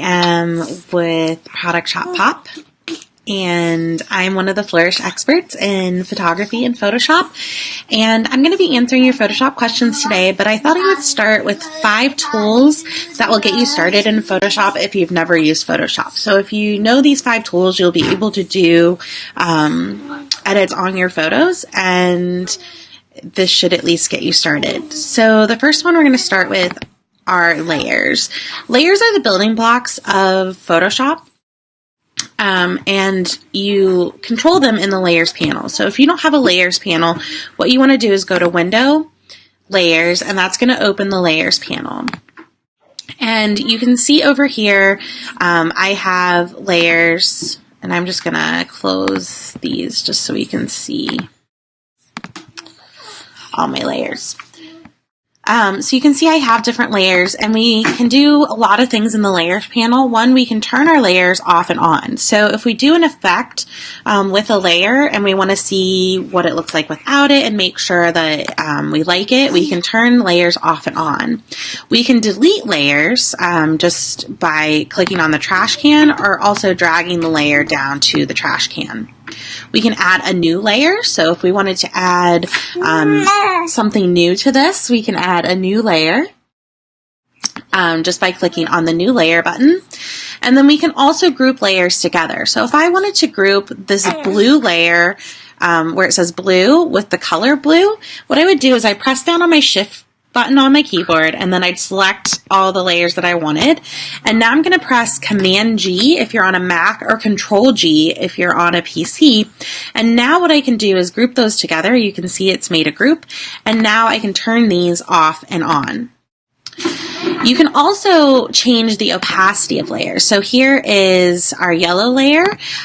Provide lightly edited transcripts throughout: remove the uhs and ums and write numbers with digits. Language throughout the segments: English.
am with Product Shop Pop, and I'm one of the Flourish experts in photography and Photoshop. And I'm going to be answering your Photoshop questions today, but I thought I would start with 5 tools that will get you started in Photoshop if you've never used Photoshop. So if you know these 5 tools, you'll be able to do edits on your photos, and this should at least get you started. So the first one we're going to start with are layers. Layers are the building blocks of Photoshop. And you control them in the layers panel. So if you don't have a layers panel, what you want to do is go to Window, Layers, and that's going to open the layers panel. And you can see over here, I have layers, and I'm just going to close these just so we can see all my layers. So you can see I have different layers, and we can do a lot of things in the layers panel. One, we can turn our layers off and on. So if we do an effect with a layer and we want to see what it looks like without it and make sure that we like it, we can turn layers off and on. We can delete layers just by clicking on the trash can, or also dragging the layer down to the trash can. We can add a new layer. So if we wanted to add something new to this, we can add a new layer just by clicking on the new layer button. And then we can also group layers together. So if I wanted to group this blue layer where it says blue with the color blue, what I would do is I press down on my Shift button on my keyboard, and then I'd select all the layers that I wanted. And now I'm going to press Command G if you're on a Mac, or Control G if you're on a PC. And now what I can do is group those together. You can see it's made a group, and now I can turn these off and on. You can also change the opacity of layers. So here is our yellow layer.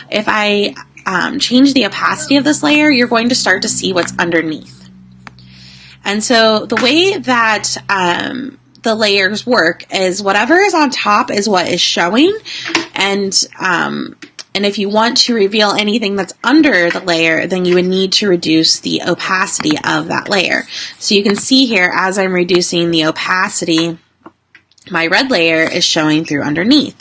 If I change the opacity of this layer, you're going to start to see what's underneath. And so the way that the layers work is whatever is on top is what is showing, and if you want to reveal anything that's under the layer, then you would need to reduce the opacity of that layer. So you can see here, as I'm reducing the opacity, my red layer is showing through underneath.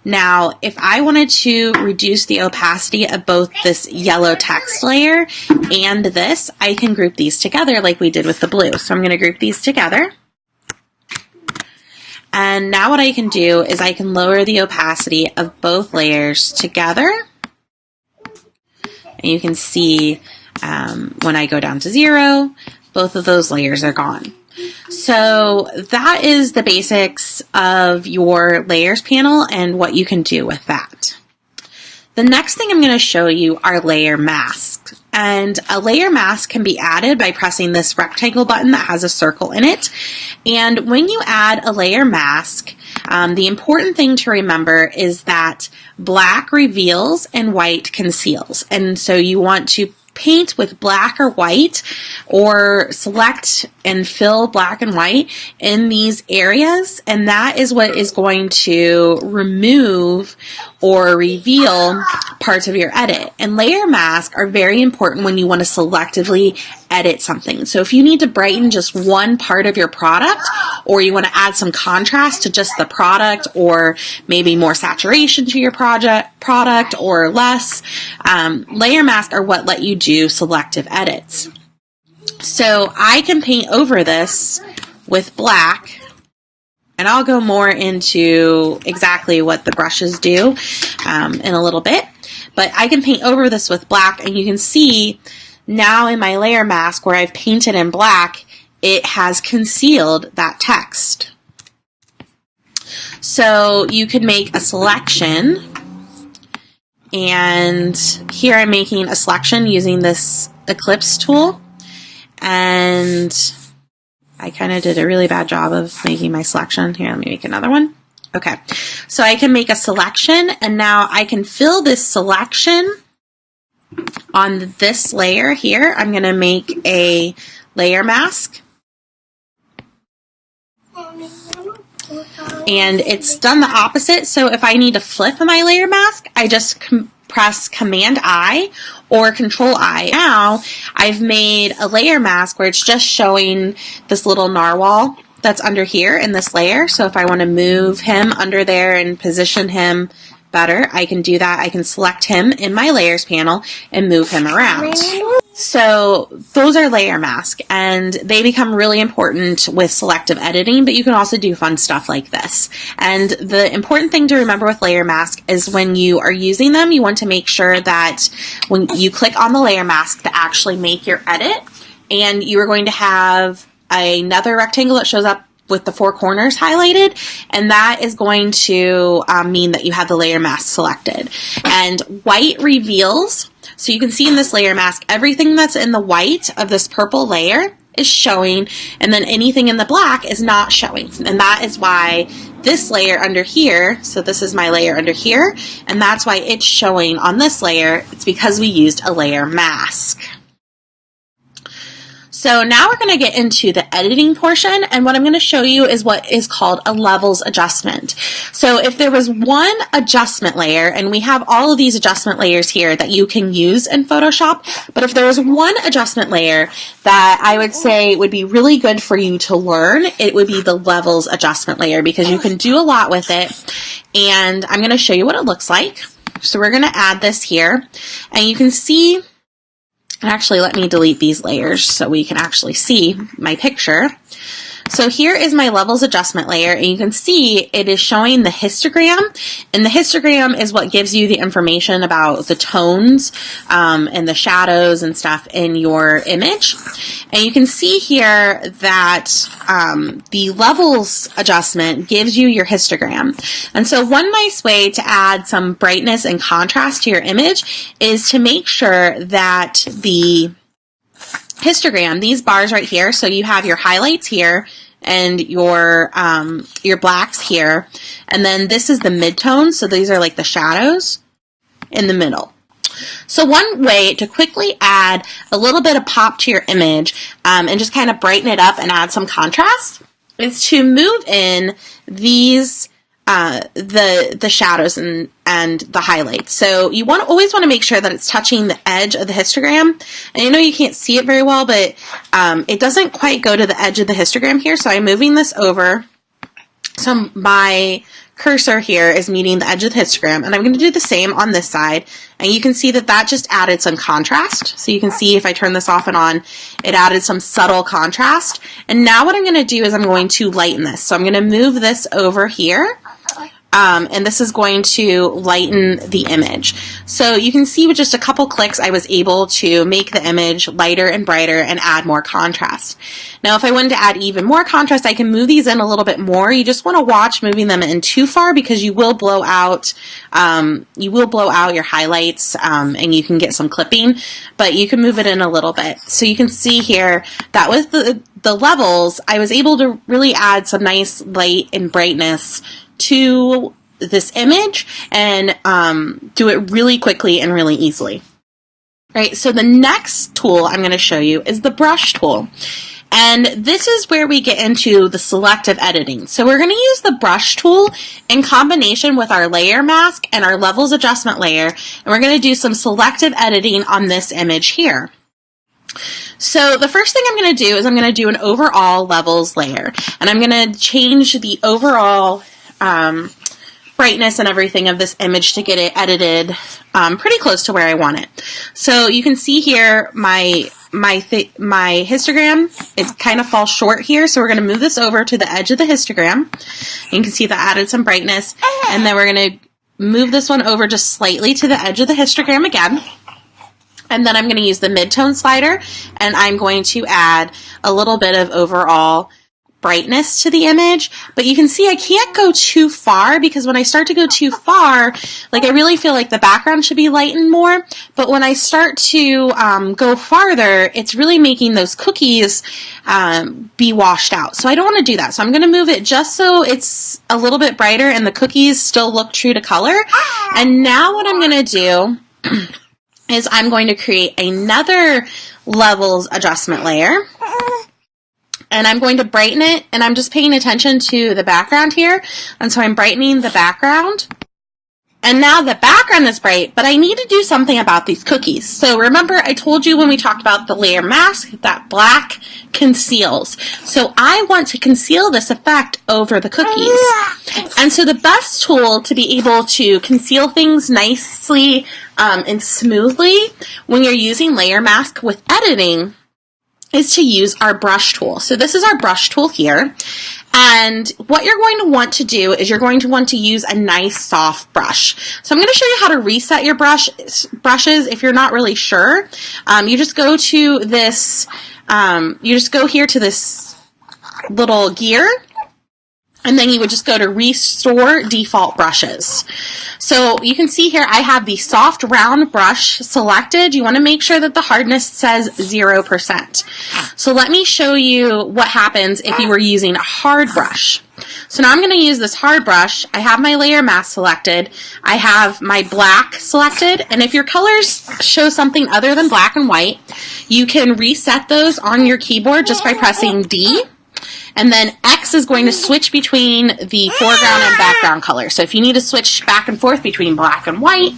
Now, if I wanted to reduce the opacity of both this yellow text layer and this, I can group these together like we did with the blue. So I'm going to group these together. And now what I can do is I can lower the opacity of both layers together. And you can see when I go down to 0, both of those layers are gone. So that is the basics of your layers panel and what you can do with that. The next thing I'm going to show you are layer masks. And a layer mask can be added by pressing this rectangle button that has a circle in it. And when you add a layer mask, the important thing to remember is that black reveals and white conceals. And so you want to paint with black or white, or select and fill black and white in these areas, and that is what is going to remove or reveal parts of your edit. And layer masks are very important when you want to selectively edit something. So if you need to brighten just one part of your product, or you want to add some contrast to just the product, or maybe more saturation to your product or less, layer masks are what let you do selective edits. So I can paint over this with black, and I'll go more into exactly what the brushes do in a little bit, but I can paint over this with black, and you can see now in my layer mask where I've painted in black, it has concealed that text. So you could make a selection, and here I'm making a selection using this ellipse tool, and I kind of did a really bad job of making my selection. Here, let me make another one. Okay, so I can make a selection, and now I can fill this selection on this layer here. I'm going to make a layer mask. And it's done the opposite. So if I need to flip my layer mask, I just press Command I or Control I. Now I've made a layer mask where it's just showing this little narwhal that's under here in this layer. So if I want to move him under there and position him better, I can do that. I can select him in my layers panel and move him around. So those are layer masks, and they become really important with selective editing, but you can also do fun stuff like this. And the important thing to remember with layer mask is when you are using them, you want to make sure that when you click on the layer mask to actually make your edit, and you are going to have another rectangle that shows up with the 4 corners highlighted, and that is going to mean that you have the layer mask selected. And white reveals, so you can see in this layer mask, everything that's in the white of this purple layer is showing, and then anything in the black is not showing. And that is why this layer under here, so this is my layer under here, and that's why it's showing on this layer. It's because we used a layer mask. So now we're going to get into the editing portion, and what I'm going to show you is what is called a levels adjustment. So if there was one adjustment layer, and we have all of these adjustment layers here that you can use in Photoshop, but if there was one adjustment layer that I would say would be really good for you to learn, it would be the levels adjustment layer, because you can do a lot with it, and I'm going to show you what it looks like. So we're going to add this here, and you can see. Actually, let me delete these layers so we can actually see my picture. So here is my levels adjustment layer, and you can see it is showing the histogram, and the histogram is what gives you the information about the tones and the shadows and stuff in your image. And you can see here that the levels adjustment gives you your histogram. And so one nice way to add some brightness and contrast to your image is to make sure that the histogram, these bars right here, so you have your highlights here and your blacks here, and then this is the midtones, so these are like the shadows in the middle. So one way to quickly add a little bit of pop to your image and just kind of brighten it up and add some contrast is to move in these the shadows and the highlights. So you always want to make sure that it's touching the edge of the histogram. And I know you can't see it very well, but it doesn't quite go to the edge of the histogram here. So I'm moving this over. So my cursor here is meeting the edge of the histogram, and I'm going to do the same on this side. And you can see that that just added some contrast. So you can see if I turn this off and on, it added some subtle contrast. And now what I'm going to do is I'm going to lighten this. So I'm going to move this over here. And this is going to lighten the image. So you can see with just a couple clicks, I was able to make the image lighter and brighter and add more contrast. Now, if I wanted to add even more contrast, I can move these in a little bit more. You just want to watch moving them in too far, because you will blow out your highlights, and you can get some clipping, but you can move it in a little bit. So you can see here that with the levels, I was able to really add some nice light and brightness to this image and do it really quickly and really easily. Right, so the next tool I'm going to show you is the brush tool. And this is where we get into the selective editing. So we're going to use the brush tool in combination with our layer mask and our levels adjustment layer, and we're going to do some selective editing on this image here. So the first thing I'm going to do is I'm going to do an overall levels layer, and I'm going to change the overall brightness and everything of this image to get it edited pretty close to where I want it. So you can see here my histogram, it kind of falls short here, so we're going to move this over to the edge of the histogram. You can see that added some brightness, and then we're going to move this one over just slightly to the edge of the histogram again. And then I'm going to use the midtone slider, and I'm going to add a little bit of overall brightness to the image. But you can see I can't go too far, because when I start to go too far, like, I really feel like the background should be lightened more. But when I start to go farther, it's really making those cookies be washed out. So I don't want to do that. So I'm going to move it just so it's a little bit brighter and the cookies still look true to color. And now what I'm going to do is I'm going to create another levels adjustment layer. And I'm going to brighten it, and I'm just paying attention to the background here. And so I'm brightening the background. And now the background is bright, but I need to do something about these cookies. So remember I told you when we talked about the layer mask that black conceals. So I want to conceal this effect over the cookies. And so the best tool to be able to conceal things nicely and smoothly when you're using layer mask with editing is to use our brush tool. So this is our brush tool here. And what you're going to want to do is you're going to want to use a nice soft brush. So I'm going to show you how to reset your brushes if you're not really sure. You just go to this, you just go here to this little gear, and then you would just go to Restore Default Brushes. So you can see here I have the soft round brush selected. You want to make sure that the hardness says 0%. So let me show you what happens if you were using a hard brush. So now I'm going to use this hard brush. I have my layer mask selected. I have my black selected. And if your colors show something other than black and white, you can reset those on your keyboard just by pressing D. And then X is going to switch between the foreground and background color. So if you need to switch back and forth between black and white,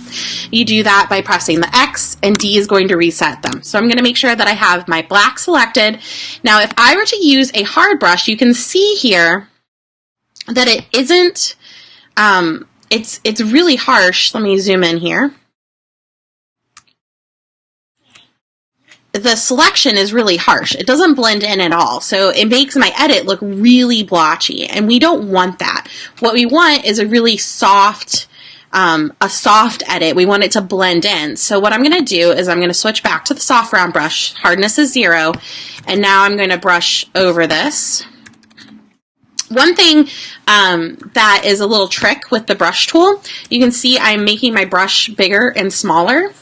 you do that by pressing the X, and D is going to reset them. So I'm going to make sure that I have my black selected. Now if I were to use a hard brush, you can see here that it isn't, it's really harsh. Let me zoom in here. The selection is really harsh. It doesn't blend in at all. So it makes my edit look really blotchy, and we don't want that. What we want is a really soft, edit. We want it to blend in. So what I'm going to do is I'm going to switch back to the soft round brush. Hardness is 0. And now I'm going to brush over this. One thing that is a little trick with the brush tool, you can see I'm making my brush bigger and smaller.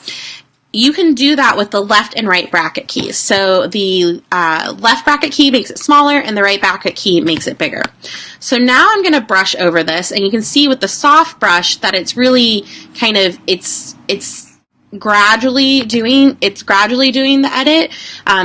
You can do that with the left and right bracket keys. So the left bracket key makes it smaller and the right bracket key makes it bigger. So now I'm going to brush over this, and you can see with the soft brush that it's really kind of, it's gradually doing the edit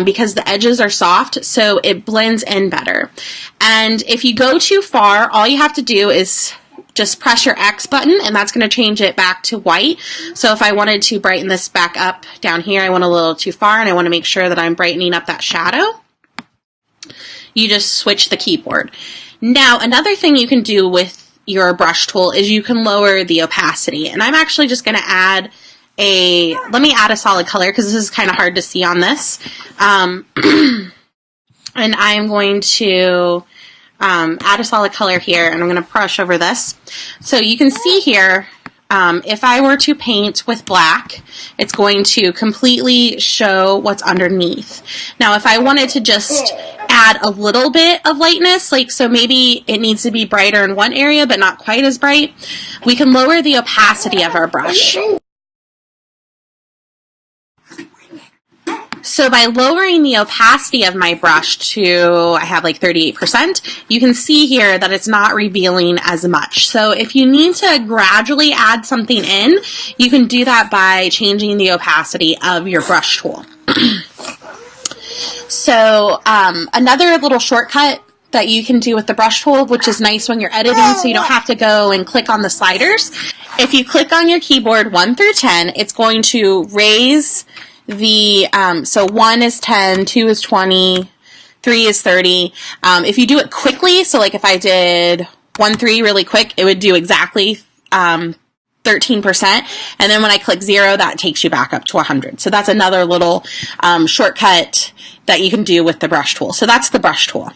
because the edges are soft, so it blends in better. And if you go too far, all you have to do is just press your X button, and that's going to change it back to white. So if I wanted to brighten this back up down here, I went a little too far, and I want to make sure that I'm brightening up that shadow. You just switch the keyboard. Now, another thing you can do with your brush tool is you can lower the opacity. And I'm actually just going to add let me add a solid color because this is kind of hard to see on this. And I'm going to add a solid color here, and I'm going to brush over this. So you can see here, if I were to paint with black, it's going to completely show what's underneath. Now, if I wanted to just add a little bit of lightness, like so maybe it needs to be brighter in one area but not quite as bright, we can lower the opacity of our brush. So by lowering the opacity of my brush to, I have like 38%, you can see here that it's not revealing as much. So if you need to gradually add something in, you can do that by changing the opacity of your brush tool. So another little shortcut that you can do with the brush tool, which is nice when you're editing so you don't have to go and click on the sliders. If you click on your keyboard 1 through 10, it's going to raise the, so 1 is 10, 2 is 20, 3 is 30. If you do it quickly, so like if I did 1, 3 really quick, it would do exactly 13%. And then when I click 0, that takes you back up to 100. So that's another little shortcut that you can do with the brush tool. So that's the brush tool.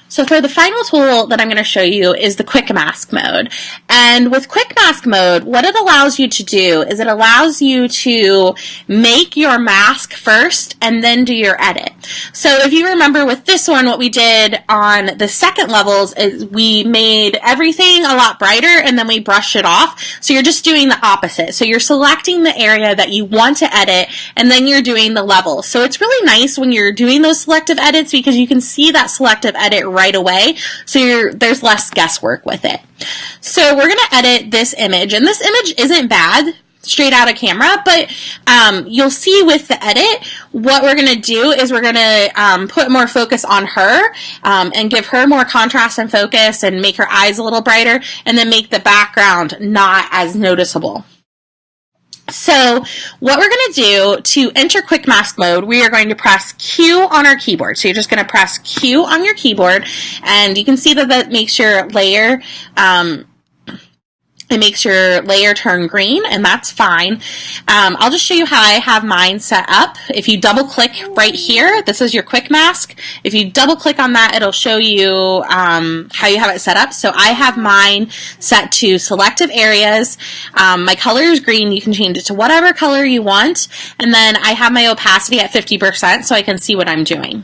So for the final tool that I'm going to show you is the quick mask mode. And with quick mask mode, what it allows you to do is it allows you to make your mask first and then do your edit. So if you remember with this one, what we did on the second levels is we made everything a lot brighter and then we brushed it off. So you're just doing the opposite. So you're selecting the area that you want to edit and then you're doing the level. So it's really nice when you're doing those selective edits because you can see that selective edit right away, so there's less guesswork with it. So we're going to edit this image, and this image isn't bad. straight out of camera, but you'll see with the edit, what we're going to do is we're going to put more focus on her and give her more contrast and focus and make her eyes a little brighter, and then make the background not as noticeable. So what we're going to do to enter quick mask mode, we are going to press Q on our keyboard. So you're just going to press Q on your keyboard, and you can see that that makes your layer it makes your layer turn green, and that's fine. I'll just show you how I have mine set up. If you double click right here, this is your quick mask. If you double click on that, it'll show you how you have it set up. So I have mine set to selective areas. My color is green. You can change it to whatever color you want. And then I have my opacity at 50% so I can see what I'm doing.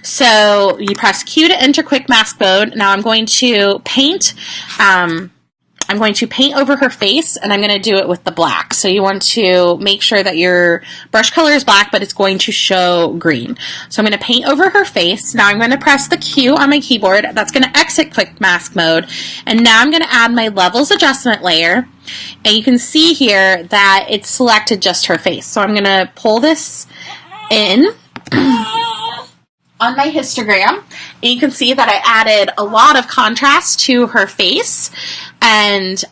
So you press Q to enter quick mask mode. Now I'm going to paint over her face, and I'm going to do it with the black. So you want to make sure that your brush color is black, but it's going to show green. So I'm going to paint over her face. Now I'm going to press the Q on my keyboard. That's going to exit quick mask mode. And now I'm going to add my levels adjustment layer. And you can see here that it's selected just her face. So I'm going to pull this in on my histogram, and you can see that I added a lot of contrast to her face and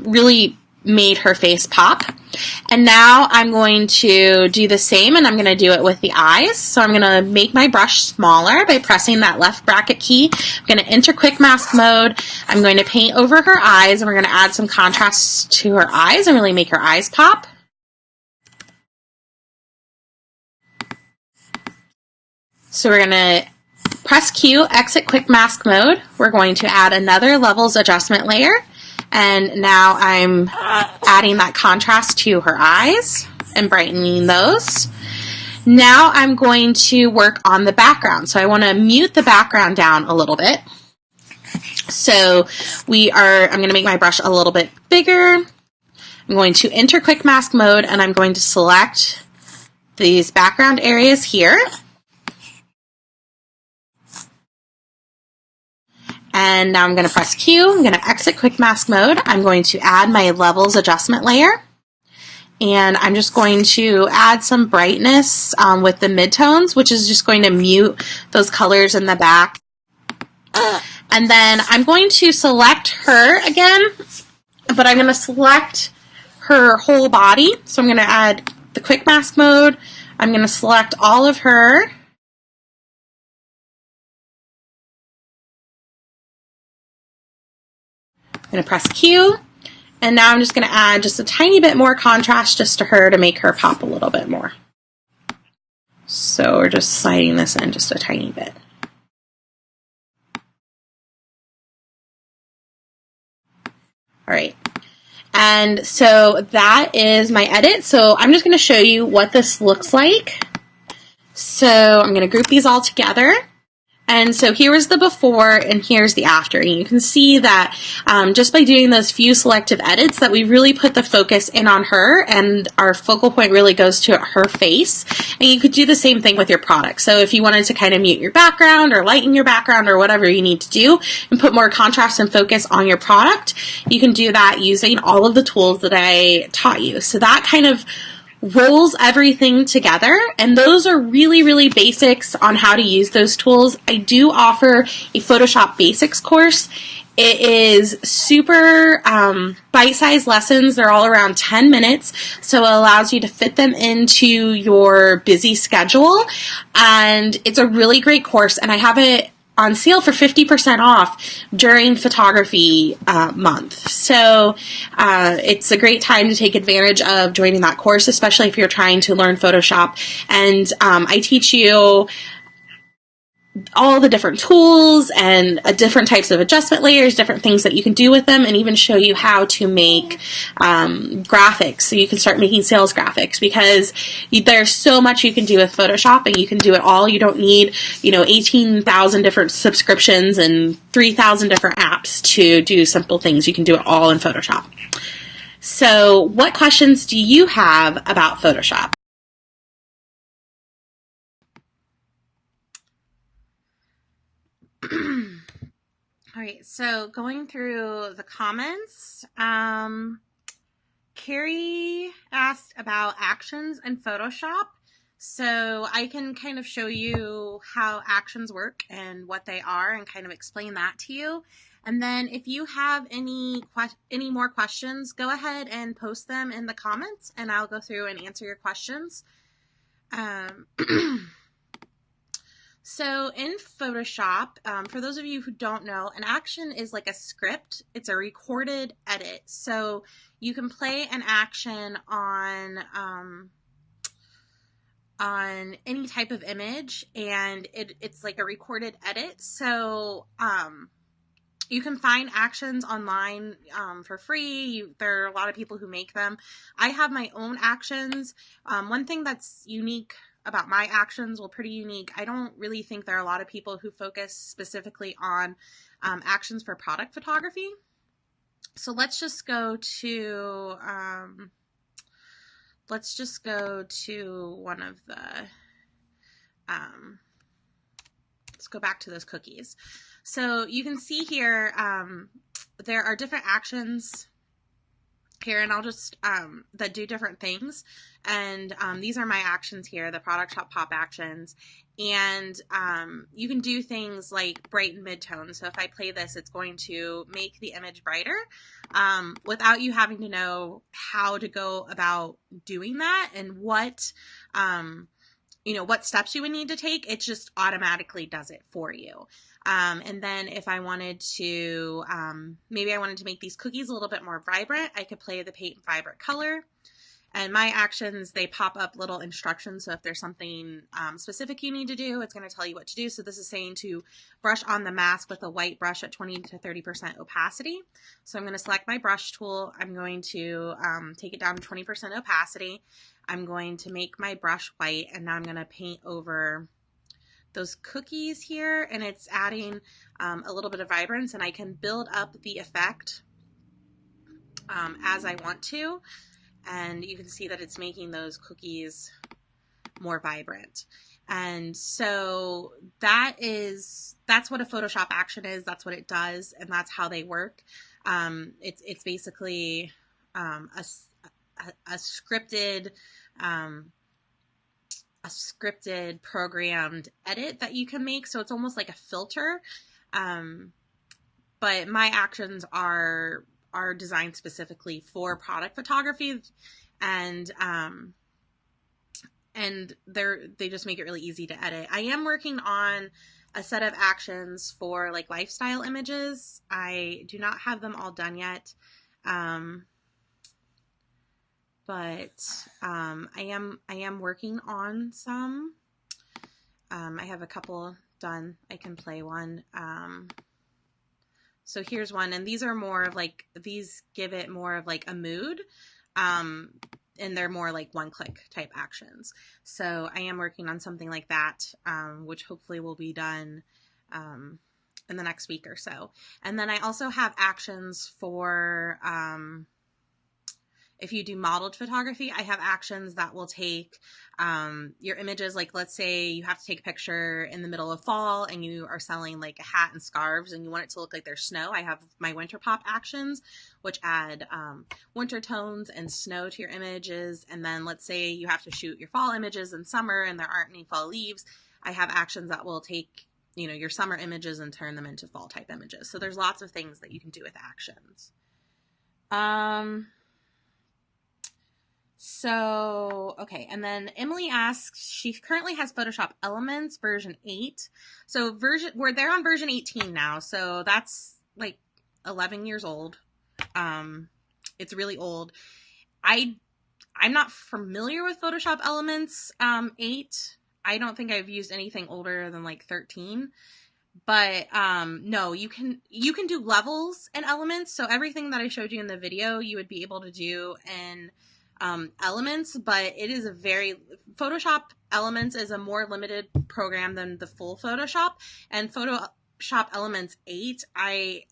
really made her face pop. And now I'm going to do the same, and I'm going to do it with the eyes. So I'm going to make my brush smaller by pressing that left bracket key. I'm going to enter quick mask mode. I'm going to paint over her eyes, and we're going to add some contrast to her eyes and really make her eyes pop. So we're going to press Q, exit quick mask mode. We're going to add another levels adjustment layer. And now I'm adding that contrast to her eyes and brightening those. Now I'm going to work on the background. So I want to mute the background down a little bit. So I'm going to make my brush a little bit bigger. I'm going to enter quick mask mode, and I'm going to select these background areas here. And now I'm going to press Q. I'm going to exit quick mask mode. I'm going to add my levels adjustment layer. And I'm just going to add some brightness with the midtones, which is just going to mute those colors in the back. And then I'm going to select her again, but I'm going to select her whole body. So I'm going to add the quick mask mode. I'm going to select all of her. I'm going to press Q, and now I'm just going to add just a tiny bit more contrast just to her to make her pop a little bit more. So we're just sliding this in just a tiny bit. All right. And so that is my edit. So I'm just going to show you what this looks like. So I'm going to group these all together. And so here is the before and here's the after. And you can see that just by doing those few selective edits that we really put the focus in on her, and our focal point really goes to her face. And you could do the same thing with your product. So if you wanted to kind of mute your background or lighten your background or whatever you need to do and put more contrast and focus on your product, you can do that using all of the tools that I taught you. So that kind of rolls everything together, and those are really, really basics on how to use those tools. I do offer a Photoshop Basics course. It is super bite-sized lessons. They're all around 10 minutes, so it allows you to fit them into your busy schedule, and it's a really great course, and I have it on sale for 50% off during photography month. So it's a great time to take advantage of joining that course, especially if you're trying to learn Photoshop. And I teach you all the different tools and different types of adjustment layers, different things that you can do with them, and even show you how to make graphics. So you can start making sales graphics, because there's so much you can do with Photoshop, and you can do it all. You don't need, 18,000 different subscriptions and 3,000 different apps to do simple things. You can do it all in Photoshop. So what questions do you have about Photoshop? All right, so going through the comments, Carrie asked about actions in Photoshop. So I can kind of show you how actions work and what they are and kind of explain that to you. And then if you have any more questions, go ahead and post them in the comments and I'll go through and answer your questions. So in Photoshop, for those of you who don't know, an action is like a script. It's a recorded edit. So you can play an action on any type of image, and it's like a recorded edit. So you can find actions online for free. There are a lot of people who make them. I have my own actions. One thing that's unique about my actions, well, pretty unique, I don't really think there are a lot of people who focus specifically on actions for product photography. So let's just go to one of the let's go back to those cookies. So you can see here there are different actions here, and I'll just that do different things. And these are my actions here, the Product Shop Pop actions. And you can do things like brighten midtone. So if I play this, it's going to make the image brighter without you having to know how to go about doing that and what what steps you would need to take. It just automatically does it for you. And then if I wanted to, maybe I wanted to make these cookies a little bit more vibrant, I could play the paint vibrant color. And my actions, they pop up little instructions. So if there's something specific you need to do, it's going to tell you what to do. So this is saying to brush on the mask with a white brush at 20 to 30% opacity. So I'm going to select my brush tool. I'm going to take it down to 20% opacity. I'm going to make my brush white, and now I'm going to paint over those cookies here, and it's adding a little bit of vibrance, and I can build up the effect as I want to. And you can see that it's making those cookies more vibrant. And so that's what a Photoshop action is. That's what it does, and that's how they work. It's basically a scripted programmed edit that you can make. So it's almost like a filter. But my actions are designed specifically for product photography, and they just make it really easy to edit. I am working on a set of actions for like lifestyle images. I do not have them all done yet. But I am working on some. I have a couple done. I can play one. So here's one, and these are more of like, these give it more of like a mood, and they're more like one-click type actions. So I am working on something like that, which hopefully will be done in the next week or so. And then I also have actions for if you do modeled photography, I have actions that will take your images. Like, let's say you have to take a picture in the middle of fall and you are selling like a hat and scarves and you want it to look like there's snow. I have my winter pop actions, which add winter tones and snow to your images. And then let's say you have to shoot your fall images in summer and there aren't any fall leaves. I have actions that will take, your summer images and turn them into fall type images. So there's lots of things that you can do with actions. So, okay, and then Emily asks, she currently has Photoshop Elements version 8. So they're on version 18 now, so that's like 11 years old. It's really old. I'm not familiar with Photoshop Elements 8. I don't think I've used anything older than like 13. But no, you can do levels and elements. So everything that I showed you in the video, you would be able to do in Elements, but it is Photoshop Elements is a more limited program than the full Photoshop. And Photoshop Elements 8, I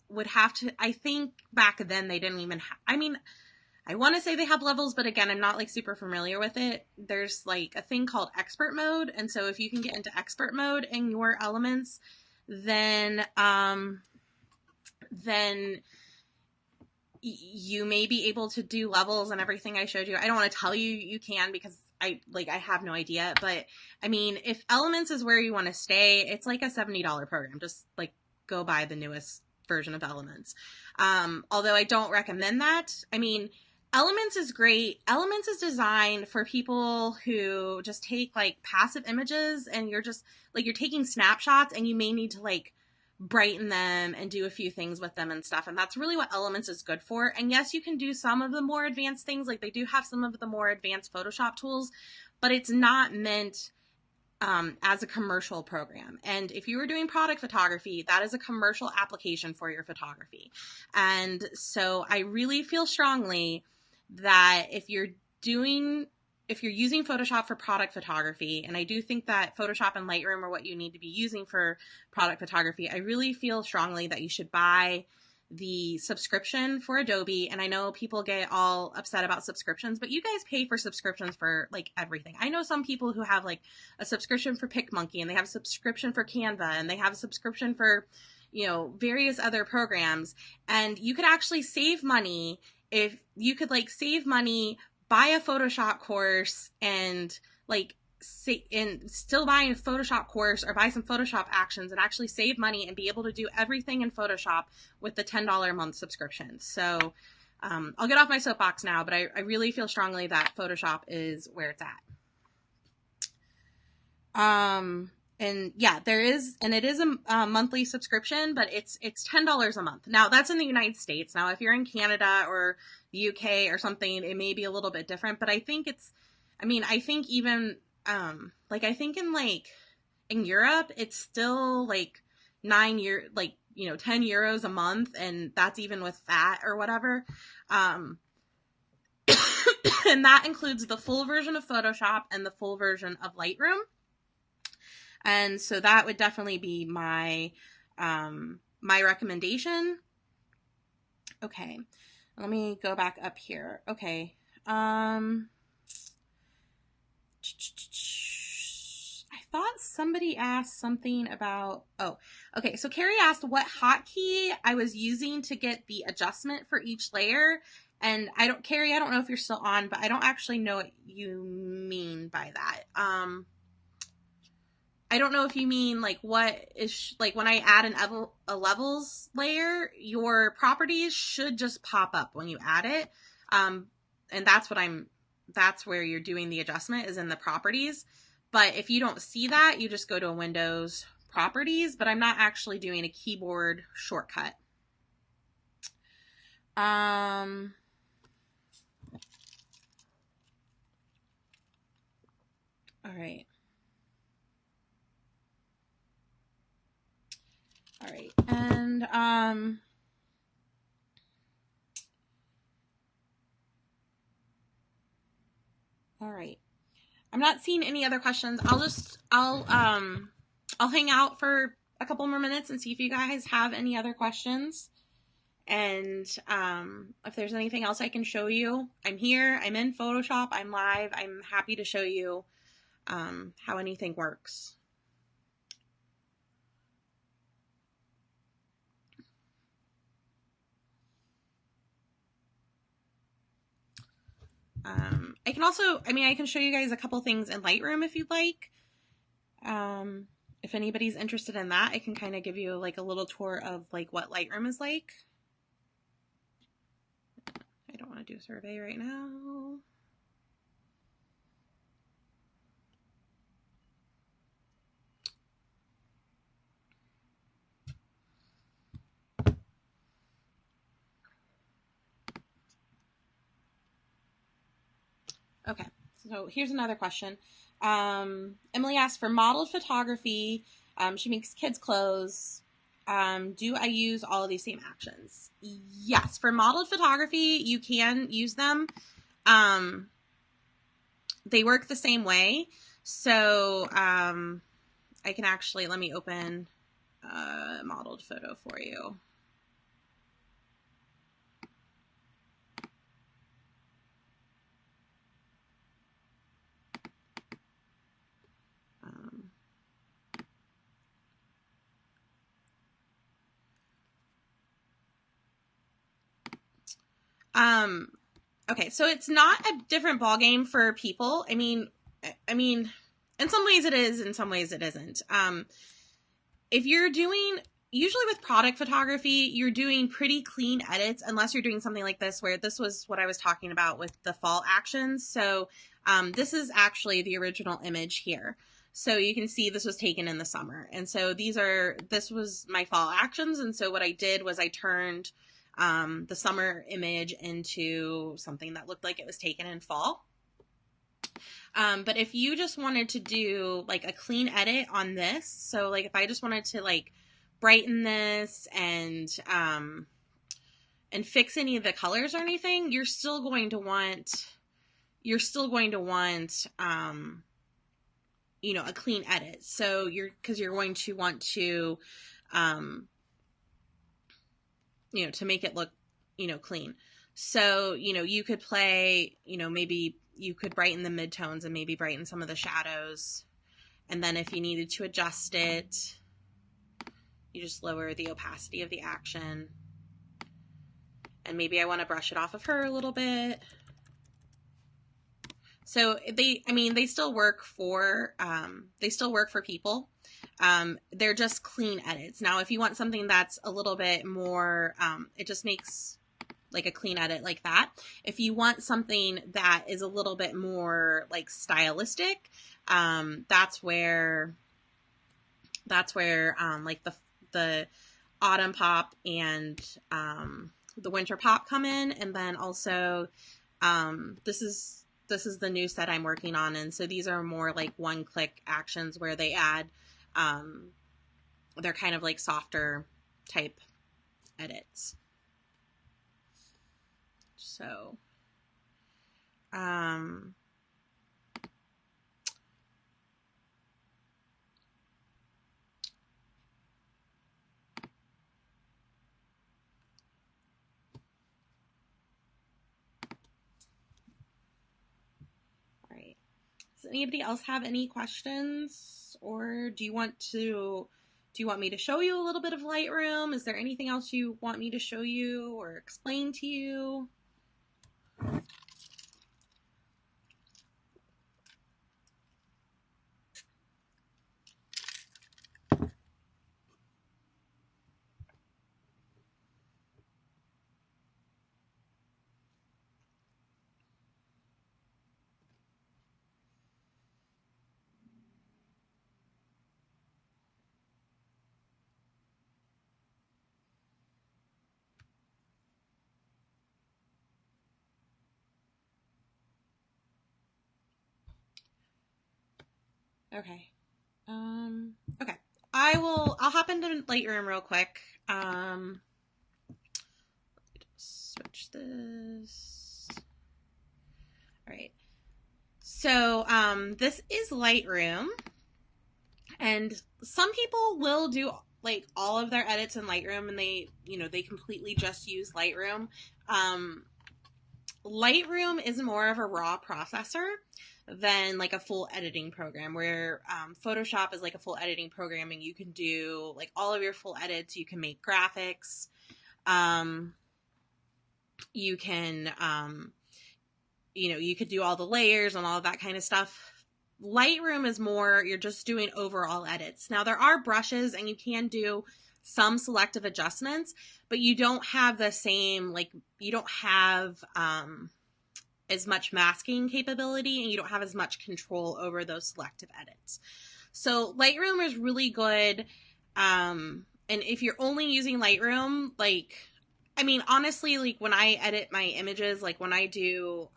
think back then they didn't even I want to say they have levels, but again, I'm not like super familiar with it. There's like a thing called expert mode. And so if you can get into expert mode in your Elements, then you may be able to do levels and everything I showed you. I don't want to tell you you can, because I have no idea. But I mean, if Elements is where you want to stay, it's like a $70 program. Just like go buy the newest version of Elements. Although I don't recommend that. I mean, Elements is great. Elements is designed for people who just take like passive images, and you're just like, you're taking snapshots, and you may need to like brighten them and do a few things with them and stuff. And that's really what Elements is good for. And yes, you can do some of the more advanced things. Like they do have some of the more advanced Photoshop tools, but it's not meant as a commercial program. And if you were doing product photography, that is a commercial application for your photography. And so I really feel strongly that if you're using Photoshop for product photography, and I do think that Photoshop and Lightroom are what you need to be using for product photography, I really feel strongly that you should buy the subscription for Adobe. And I know people get all upset about subscriptions, but you guys pay for subscriptions for like everything. I know some people who have like a subscription for PicMonkey, and they have a subscription for Canva, and they have a subscription for, you know, various other programs. And you could actually save money if you could like save money, buy a Photoshop course, and like still buy a Photoshop course, or buy some Photoshop actions, and actually save money and be able to do everything in Photoshop with the $10 a month subscription. So I'll get off my soapbox now, but I really feel strongly that Photoshop is where it's at. And yeah, it is a monthly subscription, but it's $10 a month. Now that's in the United States. Now, if you're in Canada or the UK or something, it may be a little bit different, but I think I think even, I think in Europe, it's still like 10 euros a month. And that's even with VAT or whatever. And that includes the full version of Photoshop and the full version of Lightroom. And so that would definitely be my recommendation. Okay, let me go back up here. Okay. I thought somebody asked something about, okay. So Carrie asked what hotkey I was using to get the adjustment for each layer. And Carrie, I don't know if you're still on, but I don't actually know what you mean by that. I don't know if you mean like what is like when I add a levels layer, your properties should just pop up when you add it. And that's where you're doing the adjustment, is in the properties. But if you don't see that, you just go to a Windows properties, but I'm not actually doing a keyboard shortcut. All right. All right. And, all right. I'm not seeing any other questions. I'll hang out for a couple more minutes and see if you guys have any other questions. And, if there's anything else I can show you, I'm here, I'm in Photoshop, I'm live, I'm happy to show you, how anything works. I can also, I can show you guys a couple things in Lightroom if you'd like. If anybody's interested in that, I can kind of give you like a little tour of like what Lightroom is like. I don't want to do a survey right now. Okay, so here's another question. Emily asked, for modeled photography, she makes kids' clothes. Do I use all of these same actions? Yes, for modeled photography, you can use them. They work the same way. So I can actually, let me open a modeled photo for you. Okay, so it's not a different ballgame for people. I mean, in some ways it is, in some ways it isn't. If you're doing, usually with product photography, you're doing pretty clean edits, unless you're doing something like this, where this was what I was talking about with the fall actions. So this is actually the original image here. So you can see this was taken in the summer. And so this was my fall actions. And so what I did was I turned the summer image into something that looked like it was taken in fall. But if you just wanted to do like a clean edit on this, so like if I just wanted to like brighten this and fix any of the colors or anything, you're still going to want a clean edit. So because you're going to want to to make it look clean. So you could play, maybe you could brighten the midtones and maybe brighten some of the shadows, and then if you needed to adjust it, you just lower the opacity of the action. And maybe I want to brush it off of her a little bit. So they still work for people. They're just clean edits. Now, if you want something that's a little bit more, it just makes like a clean edit like that. If you want something that is a little bit more like stylistic, that's where like the autumn pop and the winter pop come in. And then also this is the new set I'm working on, and so these are more like one-click actions where they add they're kind of like softer type edits. So all right. Does anybody else have any questions, or do you want me to show you a little bit of Lightroom? Is there anything else you want me to show you or explain to you? Okay. Okay. I'll hop into Lightroom real quick. Switch this. All right. So, this is Lightroom, and some people will do like all of their edits in Lightroom, and they completely just use Lightroom. Lightroom is more of a raw processor than like a full editing program, where Photoshop is like a full editing program, and you can do like all of your full edits. You can make graphics. You can, you could do all the layers and all of that kind of stuff. Lightroom is more, you're just doing overall edits. Now, there are brushes, and you can do some selective adjustments, but you don't have the same, like, you don't have as much masking capability, and you don't have as much control over those selective edits. So Lightroom is really good. And if you're only using Lightroom, like, honestly, like when I edit my images, like when I do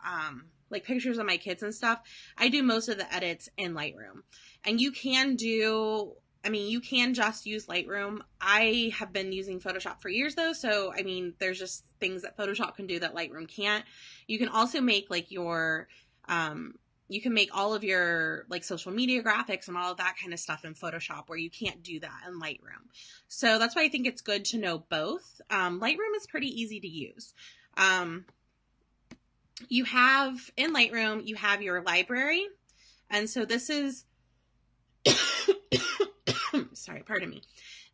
like pictures of my kids and stuff, I do most of the edits in Lightroom. And you can just use Lightroom. I have been using Photoshop for years though, so there's just things that Photoshop can do that Lightroom can't. You can also make like your you can make all of your like social media graphics and all of that kind of stuff in Photoshop, where you can't do that in Lightroom. So that's why I think it's good to know both. Lightroom is pretty easy to use. You have in Lightroom, you have your library. And so this is, sorry, pardon me.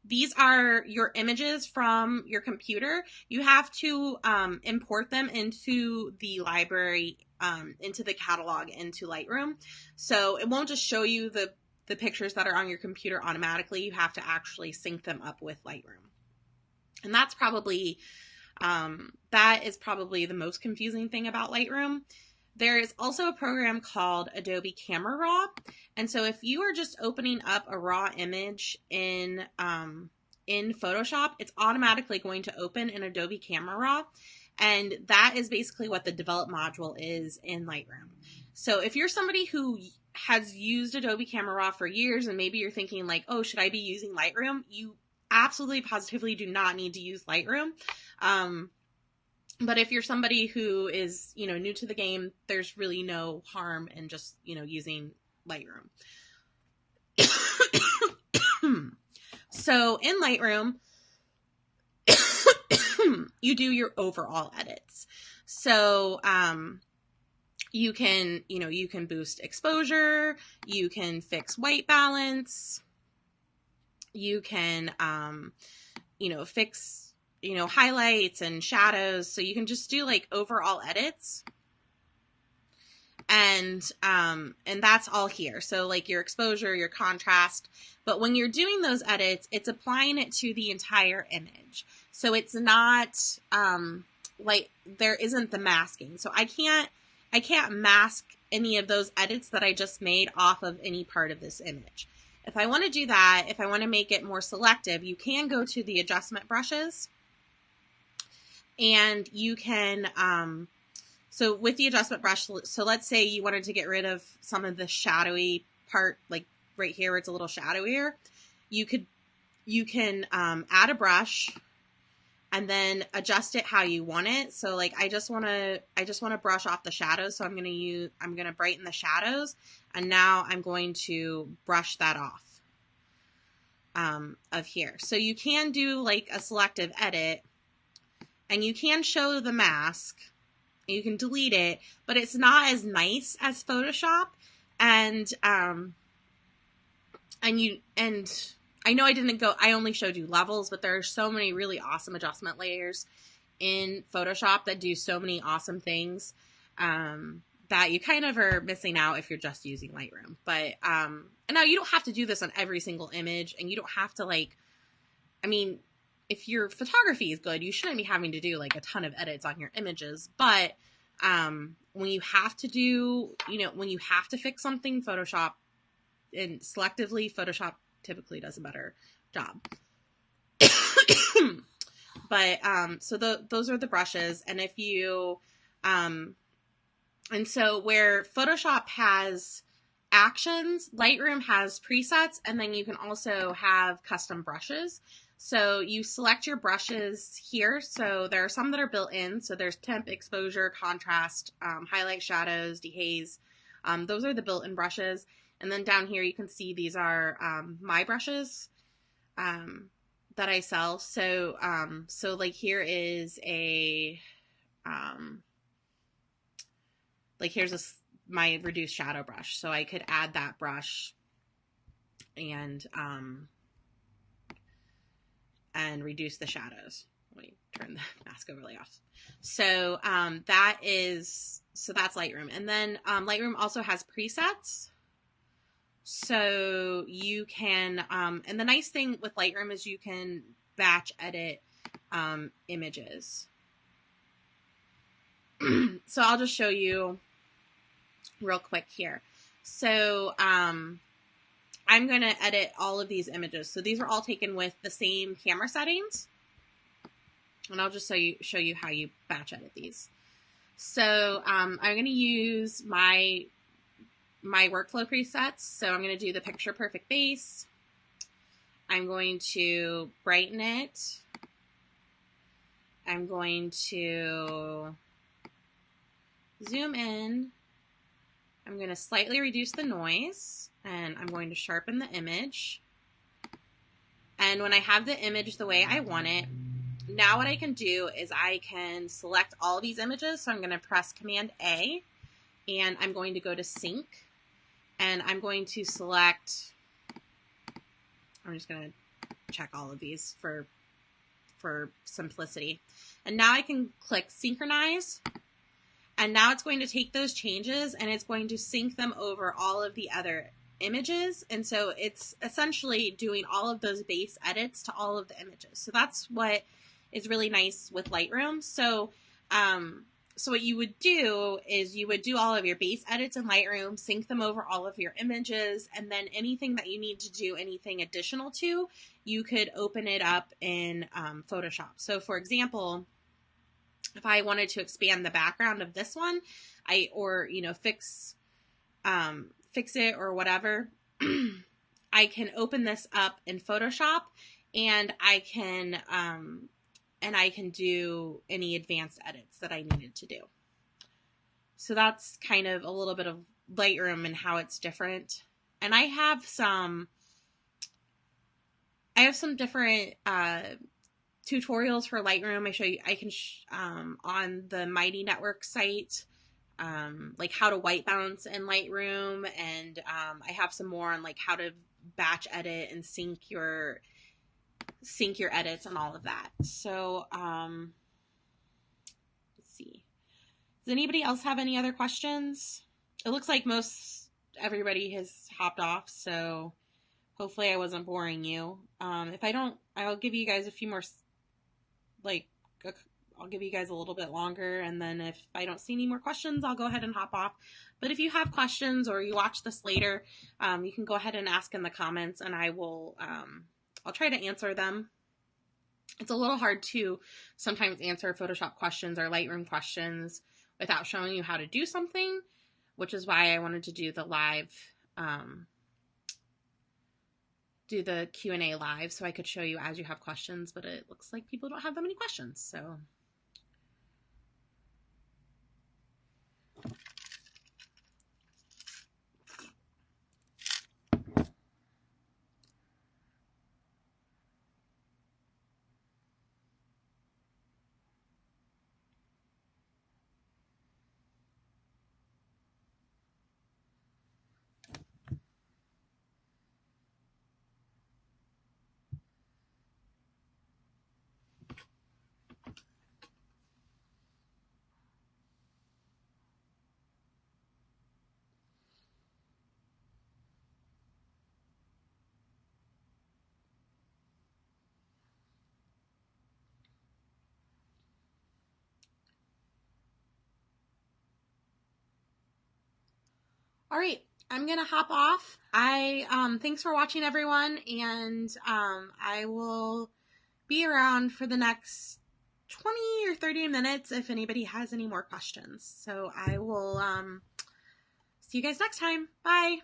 These are your images from your computer. You have to import them into the library, into the catalog, into Lightroom. So it won't just show you the pictures that are on your computer automatically. You have to actually sync them up with Lightroom. And that's probably, that is probably the most confusing thing about Lightroom. There is also a program called Adobe Camera Raw. And so if you are just opening up a raw image in Photoshop, it's automatically going to open in Adobe Camera Raw. And that is basically what the develop module is in Lightroom. So if you're somebody who has used Adobe Camera Raw for years and maybe you're thinking like, oh, should I be using Lightroom? You absolutely positively do not need to use Lightroom. But if you're somebody who is, new to the game, there's really no harm in just, using Lightroom. So in Lightroom, you do your overall edits. So, you can boost exposure, you can fix white balance, you can, fix, highlights and shadows. So you can just do like overall edits. And that's all here. So like your exposure, your contrast, but when you're doing those edits, it's applying it to the entire image. So it's not, like there isn't the masking. So I can't mask any of those edits that I just made off of any part of this image. If I want to do that, if I want to make it more selective, you can go to the adjustment brushes and you can, so with the adjustment brush, so let's say you wanted to get rid of some of the shadowy part, like right here where it's a little shadowier, you can add a brush and then adjust it how you want it. So like I just want to brush off the shadows. So I'm going to brighten the shadows, and now I'm going to brush that off of here. So you can do like a selective edit, and you can show the mask. You can delete it, but it's not as nice as Photoshop. And I know I only showed you levels, but there are so many really awesome adjustment layers in Photoshop that do so many awesome things that you kind of are missing out if you're just using Lightroom. But and now you don't have to do this on every single image, and you don't have to if your photography is good, you shouldn't be having to do like a ton of edits on your images. But when you have to do, when you have to fix something, Photoshop and selectively, Photoshop typically does a better job. But so those are the brushes. And if you and so where Photoshop has actions, Lightroom has presets, and then you can also have custom brushes. So you select your brushes here. So there are some that are built in. So there's temp, exposure, contrast, highlight, shadows, dehaze. Those are the built-in brushes. And then down here you can see these are my brushes that I sell. So so like here is a like here's my reduced shadow brush. So I could add that brush and reduce the shadows. Let me turn the mask overlay off. So that's Lightroom. And then Lightroom also has presets. So you can, and the nice thing with Lightroom is you can batch edit images. So I'll just show you real quick here. So I'm going to edit all of these images. So these are all taken with the same camera settings. And I'll just show you how you batch edit these. So I'm going to use my workflow presets. So I'm going to do the picture perfect base. I'm going to brighten it. I'm going to zoom in. I'm going to slightly reduce the noise, and I'm going to sharpen the image. And when I have the image the way I want it, now what I can do is I can select all these images. So I'm going to press Command A, and I'm going to go to sync, and I'm going to select, I'm just going to check all of these for simplicity. And now I can click synchronize. And now it's going to take those changes and it's going to sync them over all of the other images. And so it's essentially doing all of those base edits to all of the images. So that's what is really nice with Lightroom. So what you would do is you would do all of your base edits in Lightroom, sync them over all of your images, and then anything that you need to do anything additional to, you could open it up in Photoshop. So for example, if I wanted to expand the background of this one, fix it or whatever, I can open this up in Photoshop and I can do any advanced edits that I needed to do. So that's kind of a little bit of Lightroom and how it's different. And I have some different tutorials for Lightroom. I can on the Mighty Network site, like how to white balance in Lightroom, and I have some more on like how to batch edit and sync your edits and all of that. So let's see. Does anybody else have any other questions? It looks like everybody has hopped off, so hopefully I wasn't boring you. If I don't, I'll give you guys a few more, I'll give you guys a little bit longer, and then if I don't see any more questions, I'll go ahead and hop off. But if you have questions or you watch this later, you can go ahead and ask in the comments, and I will, I'll try to answer them. It's a little hard to sometimes answer Photoshop questions or Lightroom questions without showing you how to do something, which is why I wanted to do the live, do the Q&A live so I could show you as you have questions, but it looks like people don't have that many questions, so. All right, I'm gonna hop off. Thanks for watching, everyone, and I will be around for the next 20 or 30 minutes if anybody has any more questions. So I will see you guys next time. Bye.